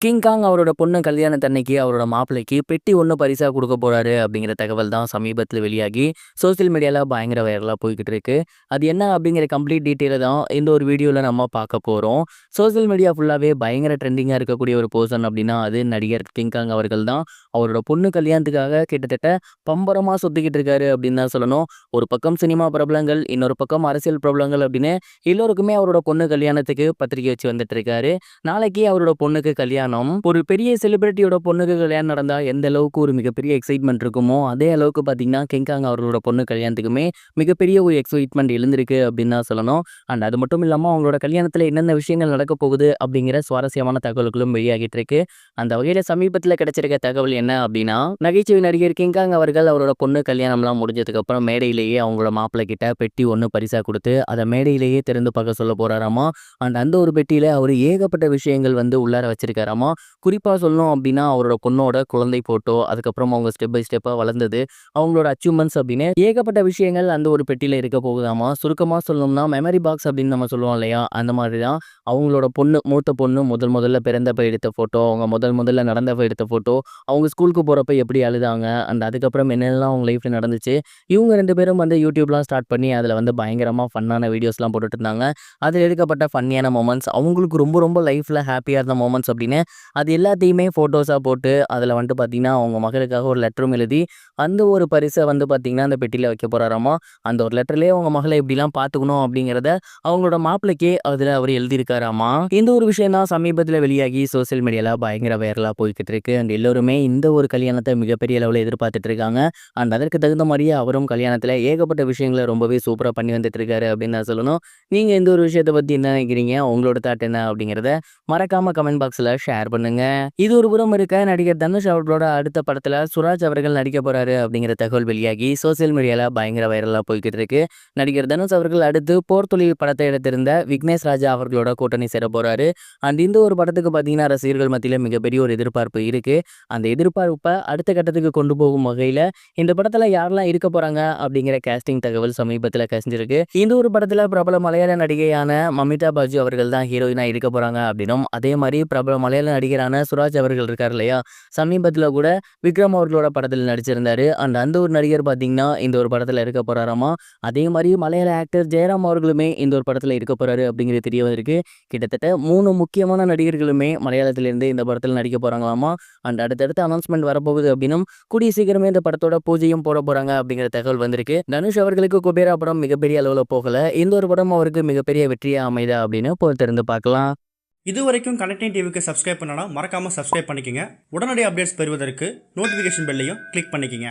King காங் அவரோட பொண்ணு கல்யாணத்தன்னைக்கு அவரோட மாப்பிள்ளைக்கு பெட்டி ஒன்று பரிசா கொடுக்க போறாரு அப்படிங்கிற தகவல் தான் சமீபத்தில் வெளியாகி சோசியல் மீடியாவில் பயங்கர வைரலாக போய்கிட்டு இருக்கு. அது என்ன அப்படிங்கிற கம்ப்ளீட் டீட்டெயிலை தான் இந்த ஒரு வீடியோவில் நம்ம பார்க்க போகிறோம். சோசியல் மீடியா ஃபுல்லாகவே பயங்கர ட்ரெண்டிங்காக இருக்கக்கூடிய ஒரு பர்சன் அப்படின்னா அது நடிகர் கிங் காங் அவர்கள் தான். அவரோட பொண்ணு கல்யாணத்துக்காக கிட்டத்தட்ட பம்பரமாக சுற்றிக்கிட்டு இருக்காரு அப்படின்னு தான் சொல்லணும். ஒரு பக்கம் சினிமா பிரபலங்கள், இன்னொரு பக்கம் அரசியல் பிரபலங்கள் அப்படின்னு எல்லோருக்குமே அவரோட பொண்ணு கல்யாணத்துக்கு பத்திரிக்கை வச்சு வந்துட்டு இருக்காரு. நாளைக்கு அவரோட பொண்ணுக்கு கல்யாணம். ஒரு பெரிய செலிபிரிட்டியோட பொண்ணுக்கு கல்யாணம் நடந்தா எந்த அளவுக்கு ஒரு மிகப்பெரிய எக்ஸைட்மெண்ட் இருக்குமோ அதே அளவுக்கு பார்த்தீங்கன்னா கிங் காங் அவரோட பொண்ணு கல்யாணத்துக்குமே மிகப்பெரிய ஒரு எக்ஸைட்மெண்ட் எழுந்திருக்கு அப்படின்னு தான் சொல்லணும். அண்ட் அது மட்டும் இல்லாமல் அவங்களோட கல்யாணத்தில் என்னென்ன விஷயங்கள் நடக்க போகுது அப்படிங்கிற சுவாரஸ்யமான தகவல்களும் வெளியாகிட்டு இருக்கு. அந்த வகையில் சமீபத்தில் கிடைச்சிருக்க தகவல் என்ன அப்படின்னா, நகைச்சுவை நடிகர் கிங் காங் அவர்கள் அவரோட பொண்ணு கல்யாணம்லாம் முடிஞ்சதுக்கு அப்புறம் மேடையிலேயே அவங்களோட மாப்பிள்ளை கிட்ட பெட்டி ஒன்று பரிசா கொடுத்து அதை மேடையிலேயே திறந்து பார்க்க சொல்ல போறாராமா. அண்ட் அந்த ஒரு பெட்டியில அவர் ஏகப்பட்ட விஷயங்கள் உள்ளார வச்சிருக்காராமா. குறிப்பா சொல்லணும் அப்படின்னா அவரோட பொண்ணோட குழந்தை போட்டோ, அதுக்கப்புறம் அவங்க ஸ்டெப் பை ஸ்டெப்பா வளர்ந்தது, அவங்களோட அச்சீவ்மெண்ட்ஸ் அப்படின்னு ஏகப்பட்ட விஷயங்கள் அந்த ஒரு பெட்டியில இருக்க போகுதாமா. சுருக்கமா சொல்லணும்னா மெமரி பாக்ஸ் அப்படின்னு நம்ம சொல்லுவோம் இல்லையா, அந்த மாதிரி தான் அவங்களோட பொண்ணு, மூத்த பொண்ணு முதல்ல பிறந்தப்ப எடுத்த போட்டோ, அவங்க முதல்ல நடந்தப்ப எடுத்த போட்டோ, அவங்க ஸ்கூலுக்கு போறப்ப எப்படி அழுதாங்க, அண்ட் அதுக்கப்புறம் என்னென்னலாம் அவங்க லைஃப்ல நடந்துச்சு. இவங்க 2 பேரும் யூடியூப்லாம் ஸ்டார்ட் பண்ணி அதில் பயங்கரமா ஃபன்னான வீடியோஸ்லாம் போட்டுட்டு இருந்தாங்க. அதில் எடுக்கப்பட்ட ஃபன்னியான மொமெண்ட்ஸ், அவங்களுக்கு ரொம்ப ரொம்ப லைஃப்ல ஹாப்பியா இருந்த மொமெண்ட்ஸ் அப்படின்னு அது எல்லாத்தையுமே ஃபோட்டோஸாக போட்டு அதில் பார்த்தீங்கன்னா அவங்க மகளுக்காக ஒரு லெட்டரும் எழுதி அந்த ஒரு பரிசை பார்த்தீங்கன்னா அந்த பெட்டியில் வைக்க போகிறாராமா. அந்த ஒரு லெட்டர்லேயே அவங்க மகளை எப்படிலாம் பார்த்துக்கணும் அப்படிங்கிறத அவங்களோட மாப்பிள்ளைக்கே அதில் அவர் எழுதியிருக்காராமா. இந்த ஒரு விஷயம் தான் சமீபத்தில் வெளியாகி சோசியல் மீடியாவில் பயங்கர வைரலாக போய்கிட்டு இருக்கு. அண்ட் எல்லோருமே இந்த ஒரு கல்யாணத்தை மிகப்பெரிய அளவில் எதிர்பார்த்துட்டு இருக்காங்க. அண்ட் அதற்கு தகுந்த மாதிரியே அவரும் கல்யாணத்தில் ஏகப்பட்ட விஷயங்களை ரொம்பவே சூப்பராக பண்ணி வந்துட்டு இருக்காரு அப்படின்னு தான் சொல்லணும். நீங்கள் இந்த ஒரு விஷயத்தை பற்றி என்ன நினைக்கிறீங்க, உங்களோட தாட் என்ன அப்படிங்கிறத மறக்காம கமெண்ட் பாக்ஸில் ஷேர் பண்ணுங்க. இது ஒரு புறம் இருக்க, நடிகர் தனுஷ் அவர்களோட அடுத்த படத்துல சுராஜ் அவர்கள் நடிக்க போறாரு அப்படிங்கிற தகவல் வெளியாகி சோசியல் மீடியால பயங்கர வைரலா போய்கிட்டு இருக்கு. நடிகர் தனுஷ் அவர்கள் அடுத்து போர்த்தொழில் படத்தை எடுத்திருந்த விக்னேஷ் ராஜா அவர்களோட கூட்டணி சேர போறாரு. அண்ட் இந்த ஒரு படத்துக்கு பார்த்தீங்கன்னா ரசிகர்கள் மத்தியில மிகப்பெரிய ஒரு எதிர்பார்ப்பு இருக்கு. அந்த எதிர்பார்ப்பை அடுத்த கட்டத்துக்கு கொண்டு போகும் வகையில இந்த படத்துல யாரெல்லாம் இருக்க போறாங்க அப்படிங்கிற கேஸ்டிங் தகவல் சமீபத்தில் கசிஞ்சிருக்கு. இந்த ஒரு படத்துல பிரபல மலையாள நடிகையான மமிதா பாஜு அவர்கள் தான் ஹீரோயினா இருக்க போறாங்க அப்படின்னும், அதே மாதிரி பிரபல மலையாள நடிகரான சுராஜ் அவர்கள் இருக்கார் இல்லையா, சமீபத்தில் கூட விக்ரம் அவர்களோட படத்தில் நடிச்சிருந்தாரு. அண்ட் அந்த ஒரு நடிகர் பார்த்தீங்கன்னா இந்த ஒரு படத்தில் இருக்க போறாராமா. அதே மாதிரி மலையாள ஆக்டர் ஜெயராம் அவர்களுமே இந்த ஒரு படத்தில் இருக்க போறாரு அப்படிங்கிறது தெரிய வந்திருக்கு. கிட்டத்தட்ட 3 முக்கியமான நடிகர்களுமே மலையாளத்திலிருந்து இந்த படத்தில் நடிக்க போறாங்களாமா. அண்ட் அடுத்தடுத்து அனௌன்ஸ்மெண்ட் வரப்போகுது அப்படின்னும், கூடிய சீக்கிரமே இந்த படத்தோட பூஜையும் போட போறாங்க அப்படிங்கிற தகவல் வந்திருக்கு. தனுஷ் அவர்களுக்கு குபேரா படம் மிகப்பெரிய அளவில் போகல, இந்த ஒரு படம் அவருக்கு மிகப்பெரிய வெற்றியா அமைதா அப்படின்னு பொறுத்திருந்து பார்க்கலாம். இது வரைக்கும் கனெக்டிங் டிவிக்கு சப்ஸ்கிரைப் பண்ணனா மறக்காமல் சப்ஸ்கிரைப் பண்ணிக்கங்க. உடனடி அப்டேட்ஸ் பெறுவதற்கு நோட்டிஃபிகேஷன் பெல்லையும் கிளிக் பண்ணிக்கங்க.